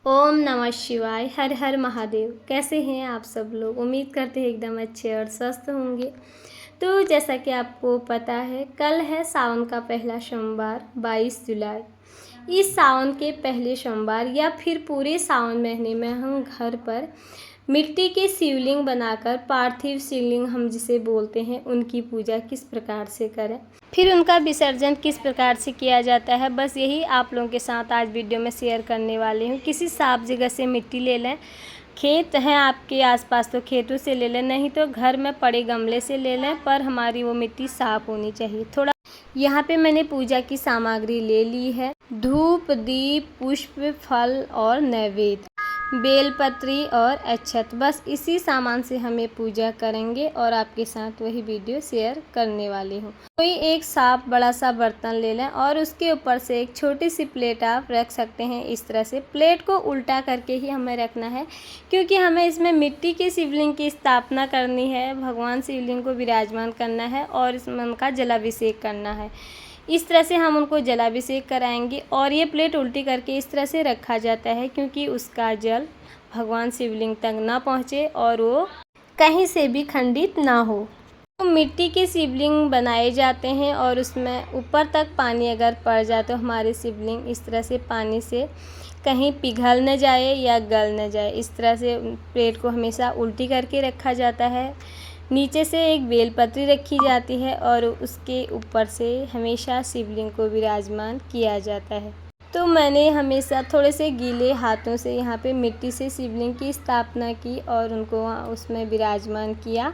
ओम नमः शिवाय। हर हर महादेव। कैसे हैं आप सब लोग? उम्मीद करते हैं एकदम अच्छे और स्वस्थ होंगे। तो जैसा कि आपको पता है, कल है सावन का पहला सोमवार 22 जुलाई। इस सावन के पहले सोमवार या फिर पूरे सावन महीने में हम घर पर मिट्टी के शिवलिंग बनाकर, पार्थिव शिवलिंग हम जिसे बोलते हैं, उनकी पूजा किस प्रकार से करें, फिर उनका विसर्जन किस प्रकार से किया जाता है, बस यही आप लोगों के साथ आज वीडियो में शेयर करने वाली हूँ। किसी साफ जगह से मिट्टी ले लें। खेत हैं आपके आसपास तो खेतों से ले लें, नहीं तो घर में पड़े गमले से ले लें, पर हमारी वो मिट्टी साफ होनी चाहिए। थोड़ा यहाँ पे मैंने पूजा की सामग्री ले ली है। धूप, दीप, पुष्प, फल और नैवेद्य, बेलपत्री और अक्षत, बस इसी सामान से हमें पूजा करेंगे और आपके साथ वही वीडियो शेयर करने वाली हूँ। कोई एक साफ बड़ा सा बर्तन ले लें और उसके ऊपर से एक छोटी सी प्लेट आप रख सकते हैं। इस तरह से प्लेट को उल्टा करके ही हमें रखना है, क्योंकि हमें इसमें मिट्टी के शिवलिंग की स्थापना करनी है, भगवान शिवलिंग को विराजमान करना है और इसमें उनका जलाभिषेक करना है। इस तरह से हम उनको जलाभिषेक कराएंगे और ये प्लेट उल्टी करके इस तरह से रखा जाता है, क्योंकि उसका जल भगवान शिवलिंग तक ना पहुँचे और वो कहीं से भी खंडित ना हो। तो मिट्टी के शिवलिंग बनाए जाते हैं और उसमें ऊपर तक पानी अगर पड़ जाए तो हमारे शिवलिंग इस तरह से पानी से कहीं पिघल न जाए या गल न जाए। इस तरह से प्लेट को हमेशा उल्टी करके रखा जाता है। नीचे से एक बेलपत्री रखी जाती है और उसके ऊपर से हमेशा शिवलिंग को विराजमान किया जाता है। तो मैंने हमेशा थोड़े से गीले हाथों से यहाँ पे मिट्टी से शिवलिंग की स्थापना की और उनको उसमें विराजमान किया,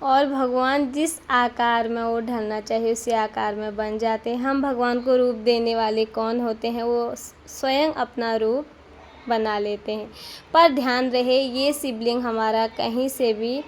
और भगवान जिस आकार में वो ढलना चाहिए उसी आकार में बन जाते हैं। हम भगवान को रूप देने वाले कौन होते हैं? वो स्वयं अपना रूप बना लेते हैं। पर ध्यान रहे, ये शिवलिंग हमारा कहीं से भी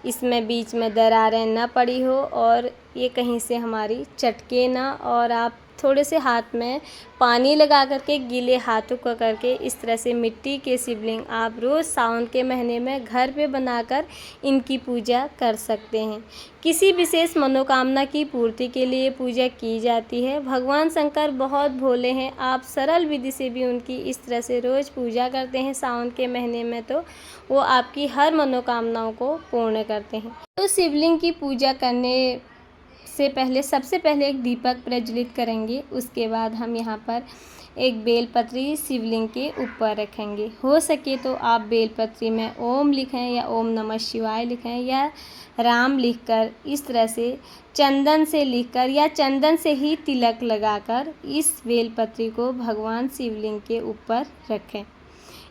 इसमें बीच में दरारें ना पड़ी हो और ये कहीं से हमारी चटके ना, और आप थोड़े से हाथ में पानी लगा करके गीले हाथों को करके इस तरह से मिट्टी के शिवलिंग आप रोज़ सावन के महीने में घर पे बनाकर इनकी पूजा कर सकते हैं। किसी विशेष मनोकामना की पूर्ति के लिए पूजा की जाती है। भगवान शंकर बहुत भोले हैं, आप सरल विधि से भी उनकी इस तरह से रोज़ पूजा करते हैं सावन के महीने में, तो वो आपकी हर मनोकामनाओं को पूर्ण करते हैं। तो शिवलिंग की पूजा करने से पहले सबसे पहले एक दीपक प्रज्वलित करेंगे। उसके बाद हम यहाँ पर एक बेलपत्री शिवलिंग के ऊपर रखेंगे। हो सके तो आप बेलपत्री में ओम लिखें या ओम नमः शिवाय लिखें, या राम लिखकर इस तरह से चंदन से लिखकर या चंदन से ही तिलक लगाकर इस बेलपत्री को भगवान शिवलिंग के ऊपर रखें।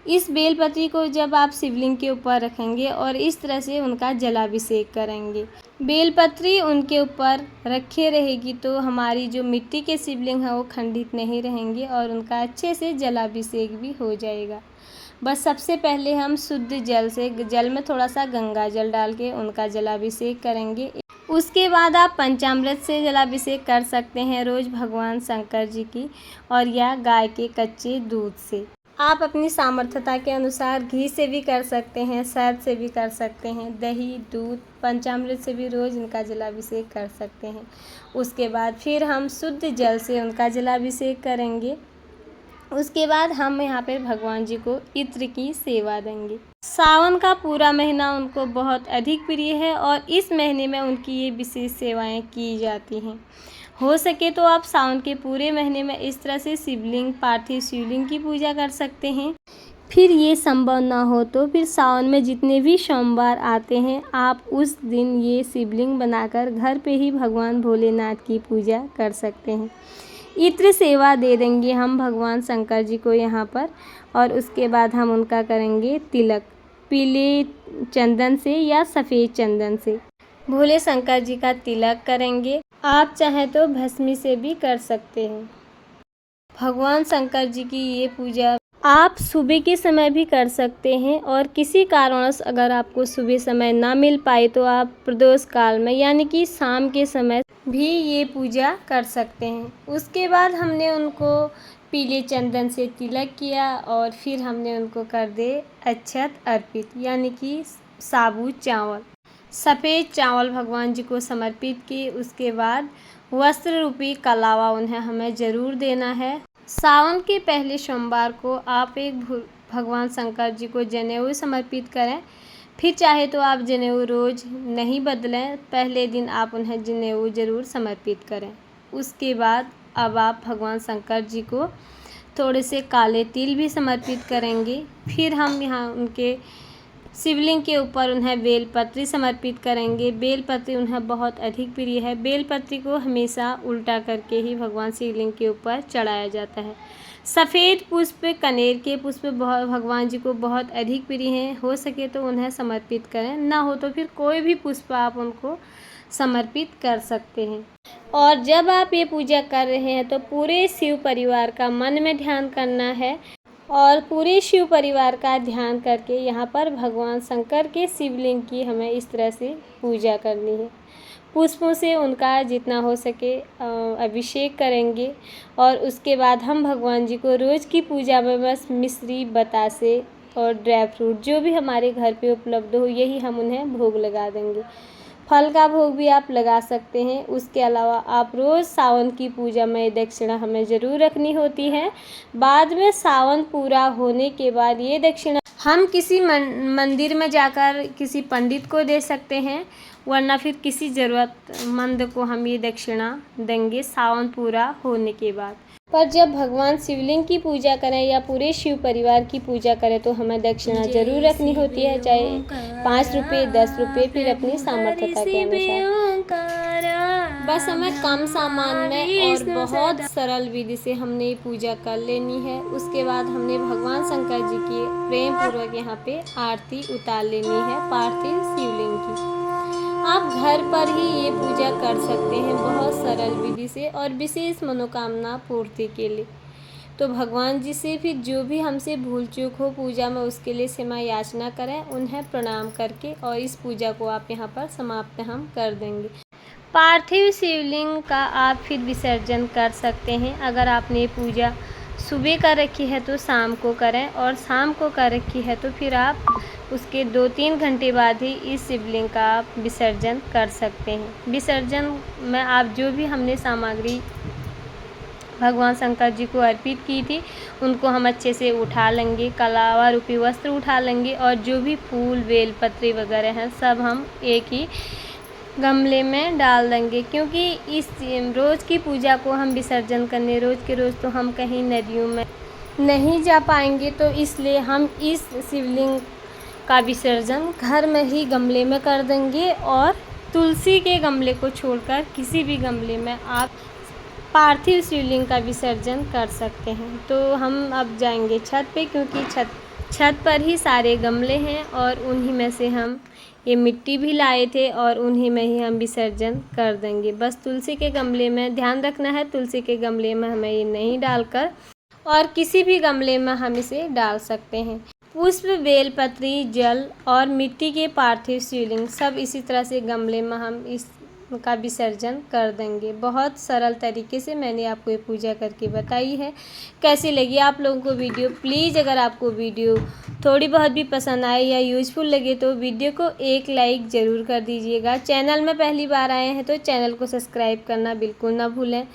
इस बेलपत्री को जब आप शिवलिंग के ऊपर रखेंगे और इस तरह से उनका जलाभिषेक करेंगे, बेलपत्री उनके ऊपर रखे रहेगी तो हमारी जो मिट्टी के शिवलिंग है वो खंडित नहीं रहेंगे और उनका अच्छे से जलाभिषेक भी हो जाएगा। बस सबसे पहले हम शुद्ध जल से, जल में थोड़ा सा गंगा जल डाल के उनका जलाभिषेक करेंगे। उसके बाद आप पंचामृत से जलाभिषेक कर सकते हैं रोज़ भगवान शंकर जी की, और या गाय के कच्चे दूध से। आप अपनी सामर्थ्यता के अनुसार घी से भी कर सकते हैं, शहद से भी कर सकते हैं, दही, दूध, पंचामृत से भी रोज़ इनका जलाभिषेक कर सकते हैं। उसके बाद फिर हम शुद्ध जल से उनका जलाभिषेक करेंगे। उसके बाद हम यहाँ पर भगवान जी को इत्र की सेवा देंगे। सावन का पूरा महीना उनको बहुत अधिक प्रिय है और इस महीने में उनकी ये विशेष सेवाएं की जाती हैं। हो सके तो आप सावन के पूरे महीने में इस तरह से शिवलिंग, पार्थिव शिवलिंग की पूजा कर सकते हैं। फिर ये संभव ना हो तो फिर सावन में जितने भी सोमवार आते हैं, आप उस दिन ये शिवलिंग बनाकर घर पे ही भगवान भोलेनाथ की पूजा कर सकते हैं। इत्र सेवा दे देंगे हम भगवान शंकर जी को यहाँ पर, और उसके बाद हम उनका करेंगे तिलक, पीले चंदन से या सफ़ेद चंदन से भोले शंकर जी का तिलक करेंगे। आप चाहें तो भस्मी से भी कर सकते हैं। भगवान शंकर जी की ये पूजा आप सुबह के समय भी कर सकते हैं, और किसी कारणवश अगर आपको सुबह समय ना मिल पाए तो आप प्रदोष काल में यानी कि शाम के समय भी ये पूजा कर सकते हैं। उसके बाद हमने उनको पीले चंदन से तिलक किया और फिर हमने उनको कर दे अक्षत अर्पित, यानी कि साबुत चावल, सफ़ेद चावल भगवान जी को समर्पित किए। उसके बाद वस्त्र रूपी कलावा उन्हें हमें ज़रूर देना है। सावन के पहले सोमवार को आप एक भगवान शंकर जी को जनेऊ समर्पित करें। फिर चाहे तो आप जनेऊ रोज़ नहीं बदलें, पहले दिन आप उन्हें जनेऊ ज़रूर समर्पित करें। उसके बाद अब आप भगवान शंकर जी को थोड़े से काले तिल भी समर्पित करेंगे। फिर हम यहाँ उनके शिवलिंग के ऊपर उन्हें बेलपत्री समर्पित करेंगे। बेलपत्री उन्हें बहुत अधिक प्रिय है। बेलपत्री को हमेशा उल्टा करके ही भगवान शिवलिंग के ऊपर चढ़ाया जाता है। सफ़ेद पुष्प, कनेर के पुष्प भगवान जी को बहुत अधिक प्रिय हैं। हो सके तो उन्हें समर्पित करें, ना हो तो फिर कोई भी पुष्प आप उनको समर्पित कर सकते हैं। और जब आप ये पूजा कर रहे हैं तो पूरे शिव परिवार का मन में ध्यान करना है और पूरे शिव परिवार का ध्यान करके यहाँ पर भगवान शंकर के शिवलिंग की हमें इस तरह से पूजा करनी है। पुष्पों से उनका जितना हो सके अभिषेक करेंगे और उसके बाद हम भगवान जी को रोज़ की पूजा में बस मिश्री, बतासे और ड्राई फ्रूट जो भी हमारे घर पे उपलब्ध हो यही हम उन्हें भोग लगा देंगे। फल का भोग भी आप लगा सकते हैं। उसके अलावा आप रोज़ सावन की पूजा में दक्षिणा हमें ज़रूर रखनी होती है। बाद में सावन पूरा होने के बाद ये दक्षिणा हम किसी मंदिर में जाकर किसी पंडित को दे सकते हैं, वरना फिर किसी ज़रूरतमंद को हम ये दक्षिणा देंगे सावन पूरा होने के बाद। पर जब भगवान शिवलिंग की पूजा करें या पूरे शिव परिवार की पूजा करें तो हमें दक्षिणा ज़रूर रखनी होती है, चाहे 5 रुपये, 10 रुपये, फिर अपनी सामर्थ्यता के अनुसार। बस हमें कम सामान में और बहुत सरल विधि से हमने ये पूजा कर लेनी है। उसके बाद हमने भगवान शंकर जी की प्रेम पूर्वक यहाँ पे आरती उतार लेनी है पार्थिव शिवलिंग की। आप घर पर ही ये पूजा कर सकते हैं बहुत सरल विधि से और विशेष मनोकामना पूर्ति के लिए। तो भगवान जी से फिर जो भी हमसे भूल चूक हो पूजा में उसके लिए क्षमा याचना करें, उन्हें प्रणाम करके और इस पूजा को आप यहाँ पर समाप्त हम कर देंगे। पार्थिव शिवलिंग का आप फिर विसर्जन कर सकते हैं। अगर आपने पूजा सुबह कर रखी है तो शाम को करें और शाम को कर रखी है तो फिर आप उसके 2-3 घंटे बाद ही इस शिवलिंग का आप विसर्जन कर सकते हैं। विसर्जन में आप जो भी हमने सामग्री भगवान शंकर जी को अर्पित की थी उनको हम अच्छे से उठा लेंगे, कलावा रूपी वस्त्र उठा लेंगे और जो भी फूल, बेलपत्री वगैरह हैं सब हम एक ही गमले में डाल देंगे। क्योंकि इस रोज़ की पूजा को हम विसर्जन करने रोज़ के रोज़ तो हम कहीं नदियों में नहीं जा पाएंगे, तो इसलिए हम इस शिवलिंग का विसर्जन घर में ही गमले में कर देंगे और तुलसी के गमले को छोड़कर किसी भी गमले में आप पार्थिव शिवलिंग का विसर्जन कर सकते हैं। तो हम अब जाएंगे छत पे, क्योंकि छत पर ही सारे गमले हैं और उन्हीं में से हम ये मिट्टी भी लाए थे और उन्हीं में ही हम विसर्जन कर देंगे। बस तुलसी के गमले में ध्यान रखना है, तुलसी के गमले में हमें ये नहीं डालकर और किसी भी गमले में हम इसे डाल सकते हैं। पुष्प, बेलपत्री, जल और मिट्टी के पार्थिव शिवलिंग सब इसी तरह से गमले में हम इसका विसर्जन कर देंगे। बहुत सरल तरीके से मैंने आपको ये पूजा करके बताई है। कैसी लगी आप लोगों को वीडियो? प्लीज़ अगर आपको वीडियो थोड़ी बहुत भी पसंद आए या यूज़फुल लगे तो वीडियो को एक लाइक ज़रूर कर दीजिएगा। चैनल में पहली बार आए हैं तो चैनल को सब्सक्राइब करना बिल्कुल ना भूलें।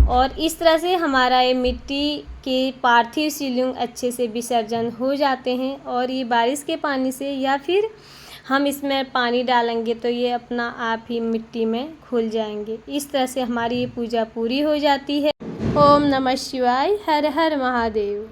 और इस तरह से हमारा ये मिट्टी के पार्थिव शिवलिंग अच्छे से विसर्जन हो जाते हैं और ये बारिश के पानी से या फिर हम इसमें पानी डालेंगे तो ये अपना आप ही मिट्टी में घुल जाएंगे। इस तरह से हमारी ये पूजा पूरी हो जाती है। ओम नमः शिवाय, हर हर महादेव।